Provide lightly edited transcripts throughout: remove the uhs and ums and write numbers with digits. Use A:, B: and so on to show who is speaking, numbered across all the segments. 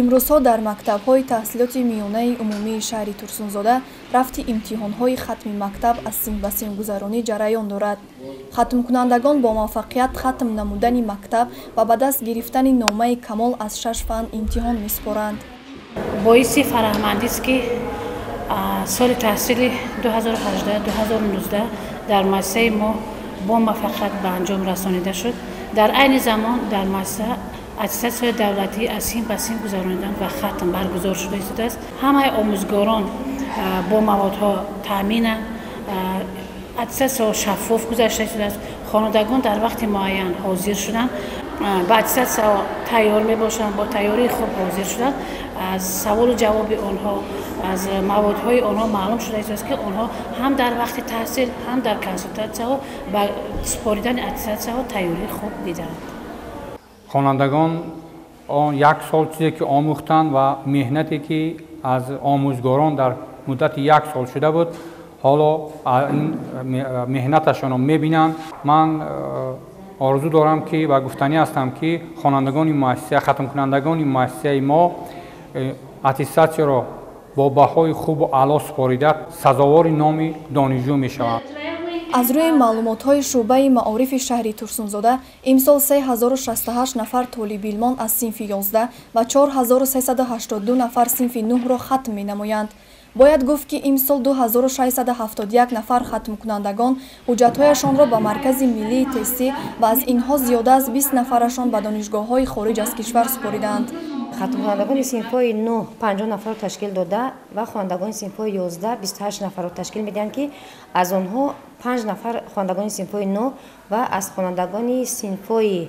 A: имрӯзҳо дар мактабҳои таҳсилоти миёнаи умумии шаҳри Турсунзода рафти имтиҳонҳои хатми мактаб аз синф ба синфгузаронӣ ҷараён дорад. Хатмкунандагон бо муваффақият хатм намудани мактаб ва ба даст гирифтани номаи камол аз 6 фан имтиҳон меспоранд.
B: боиси фароҳмандист ки соли таҳсили 2018-2019 дар муассисаи мо бо муваффақият ба анҷом расонида шуд. дар айни замон дар муассиса аттестатсияи давлатӣ аз синф ба синф гузаронидан ва хатм баргузор шуда истодааст. ҳамаи омӯзгорон бо маводҳо таъминанд, аттестатсияҳо шаффоф гузашта истодааст. хонандагон дар вақти муайян ҳозир шуданд, ба аттестатсияҳо тайёр мебошанд, бо тайёрии хуб ҳозир шуданд. аз саволу ҷавоби онҳо, аз маводҳои онҳо маълум шуда истодааст ки онҳо ҳам дар вақти таҳсил, ҳам дар консултатсияҳо ба споридани аттестатсияҳо тайёрии хуб диданд.
C: хонандагон як сол чизе ки омӯхтанд ва меҳнате ки аз омӯзгорон дар муддати як сол шуда буд, ҳоло ин меҳнаташонро мебинанд. ман орзу дорам ки ва гуфтанӣ ҳастам ки хонандагони муассиса, хатмкунандагони муассисаи мо аттестатсияро бо баҳои хубу аъло спорида сазовори номи донишҷӯ мешаванд.
A: аз рӯи маълумотҳои шуъбаи маорифи шаҳри Турсунзода имсол 3068 нафар толибилмон аз синфи 11 ва 4382 нафар синфи 9-ро хатм менамоянд. бояд гуфт ки имсол 2671 нафар хатмкунандагон ҳуҷҷатҳояшонро ба маркази миллии тестӣ ва аз инҳо зиёда аз 20 нафарашон ба донишгоҳҳои хориҷ аз кишвар спориданд.
D: хатмкунандагони синфҳои 9 50 нафарро ташкил дода ва хонандагони синфҳои 11 28 нафарро ташкил медиҳанд ки аз онҳо 5 нафар хонандагони синфҳои 9 ва аз хонандагони синфҳои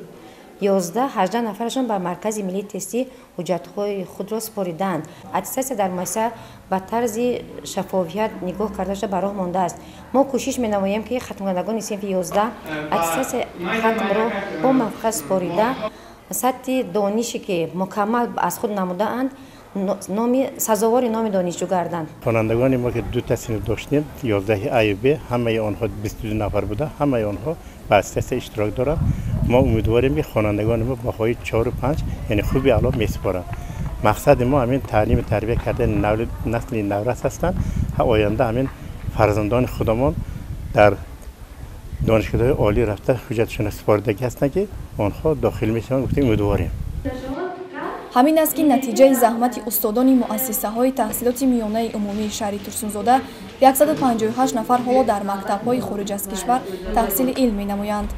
D: 11 18 нафарашон ба маркази миллии тестӣ ҳуҷҷатҳои худро спориданд. аттестатсия дар муассиса ба тарзи шаффофият нигоҳ карда шуда ба роҳ мондааст. мо кӯшиш менамоем ки хатмкунандагони синфи 11 аттестатсия хатмро бо муваффақият спорида сатҳи донише ки мукаммал аз худ намудаанд сазовори номи донишҷӯ гарданд.
E: хонандагони мо ки дута синф доштем 11 А ва Б, ҳамаи онҳо 22 нафар буда, ҳамаи онҳо ба аттестатсия иштирок доранд. мо умедворем ки хонандагони мо баҳои 4 ва 5 яъне хуби аъло месупоранд. мақсади мо ҳамин таълиму тарбия кардани насли наврас ҳастанд. оянда ҳамин фарзандони худамон дар донишгоҳҳои олӣ рафта ҳуҷҷатшона споридагӣ ҳастанд ки онҳо дохил мешаванд. гуфтем умедворем.
A: ҳамин аст ки натиҷаи заҳмати устодони муассисаҳои таҳсилоти миёнаи умумии шаҳри Турсунзода 158 нафар ҳоло дар мактабҳои хориҷ аз кишвар таҳсили илм менамоянд.